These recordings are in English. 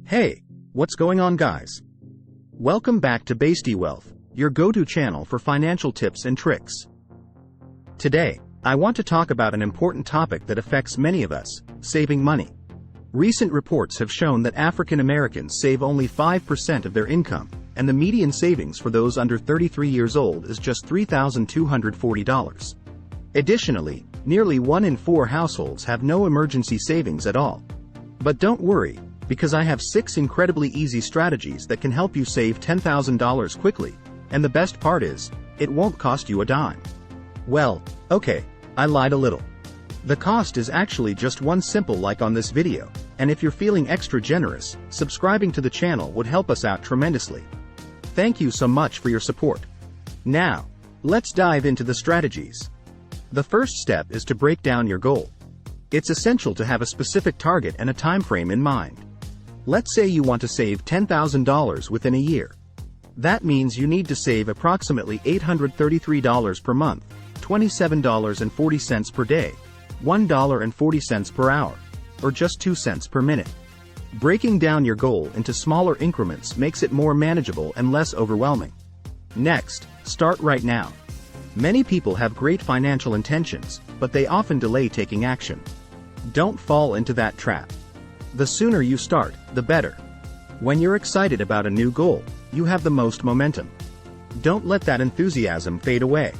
Hey, what's going on, guys? Welcome back to Basty Wealth, your go-to channel for financial tips and tricks. Today, I want to talk about an important topic that affects many of us: saving money. Recent reports have shown that African Americans save only 5% of their income, and the median savings for those under 33 years old is just $3,240. Additionally, nearly 1 in 4 households have no emergency savings at all. But don't worry, because I have 6 incredibly easy strategies that can help you save $10,000 quickly, and the best part is, it won't cost you a dime. Well, okay, I lied a little. The cost is actually just one simple like on this video, and if you're feeling extra generous, subscribing to the channel would help us out tremendously. Thank you so much for your support. Now, let's dive into the strategies. The first step is to break down your goal. It's essential to have a specific target and a time frame in mind. Let's say you want to save $10,000 within a year. That means you need to save approximately $833 per month, $27.40 per day, $1.40 per hour, or just 2 cents per minute. Breaking down your goal into smaller increments makes it more manageable and less overwhelming. Next, start right now. Many people have great financial intentions, but they often delay taking action. Don't fall into that trap. The sooner you start, the better. When you're excited about a new goal, you have the most momentum. Don't let that enthusiasm fade away.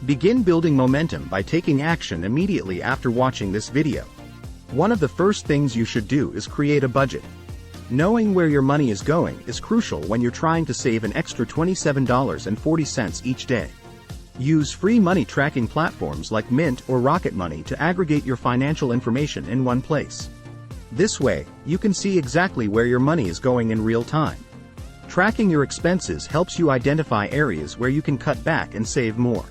Begin building momentum by taking action immediately after watching this video. One of the first things you should do is create a budget. Knowing where your money is going is crucial when you're trying to save an extra $27.40 each day. Use free money tracking platforms like Mint or Rocket Money to aggregate your financial information in one place. This way, you can see exactly where your money is going in real time. Tracking your expenses helps you identify areas where you can cut back and save more.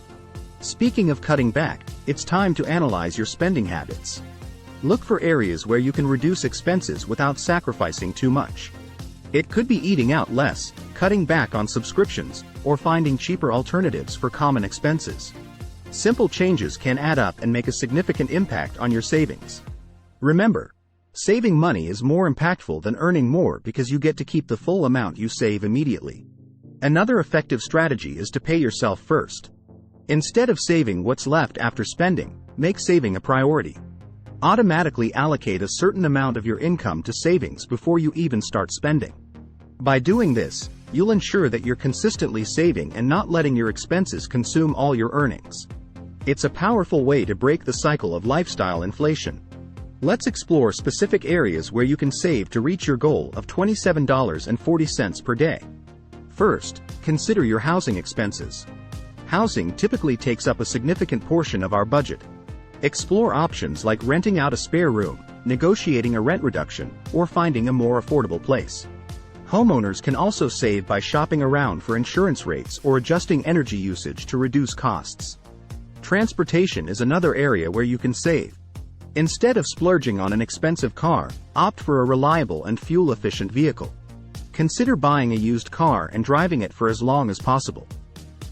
Speaking of cutting back, it's time to analyze your spending habits. Look for areas where you can reduce expenses without sacrificing too much. It could be eating out less, cutting back on subscriptions, or finding cheaper alternatives for common expenses. Simple changes can add up and make a significant impact on your savings. Remember, saving money is more impactful than earning more because you get to keep the full amount you save immediately. Another effective strategy is to pay yourself first. Instead of saving what's left after spending, make saving a priority. Automatically allocate a certain amount of your income to savings before you even start spending. By doing this, you'll ensure that you're consistently saving and not letting your expenses consume all your earnings. It's a powerful way to break the cycle of lifestyle inflation. Let's explore specific areas where you can save to reach your goal of $27.40 per day. First, consider your housing expenses. Housing typically takes up a significant portion of our budget. Explore options like renting out a spare room, negotiating a rent reduction, or finding a more affordable place. Homeowners can also save by shopping around for insurance rates or adjusting energy usage to reduce costs. Transportation is another area where you can save. Instead of splurging on an expensive car, opt for a reliable and fuel-efficient vehicle. Consider buying a used car and driving it for as long as possible.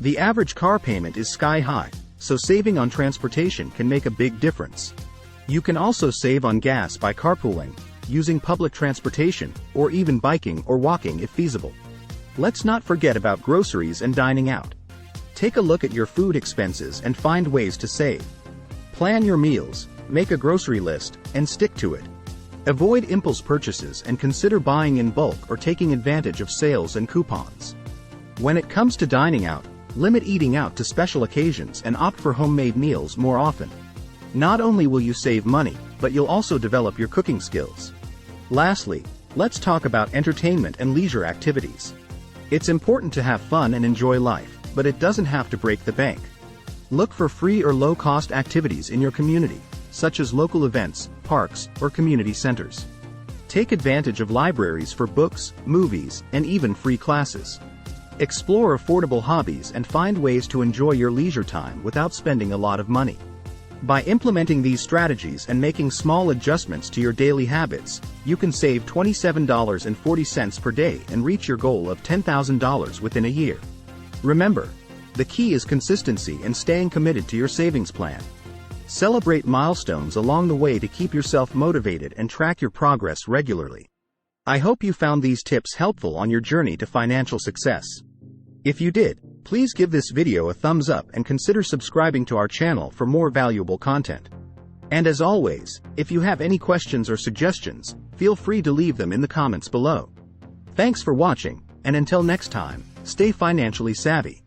The average car payment is sky-high, so saving on transportation can make a big difference. You can also save on gas by carpooling, using public transportation, or even biking or walking if feasible. Let's not forget about groceries and dining out. Take a look at your food expenses and find ways to save. Plan your meals, make a grocery list, and stick to it. Avoid impulse purchases and consider buying in bulk or taking advantage of sales and coupons. When it comes to dining out, limit eating out to special occasions and opt for homemade meals more often. Not only will you save money, but you'll also develop your cooking skills. Lastly, let's talk about entertainment and leisure activities. It's important to have fun and enjoy life, but it doesn't have to break the bank. Look for free or low-cost activities in your community, such as local events, parks, or community centers. Take advantage of libraries for books, movies, and even free classes. Explore affordable hobbies and find ways to enjoy your leisure time without spending a lot of money. By implementing these strategies and making small adjustments to your daily habits, you can save $27.40 per day and reach your goal of $10,000 within a year. Remember, the key is consistency and staying committed to your savings plan. Celebrate milestones along the way to keep yourself motivated and track your progress regularly. I hope you found these tips helpful on your journey to financial success. If you did, please give this video a thumbs up and consider subscribing to our channel for more valuable content. And as always, if you have any questions or suggestions, feel free to leave them in the comments below. Thanks for watching, and until next time, stay financially savvy.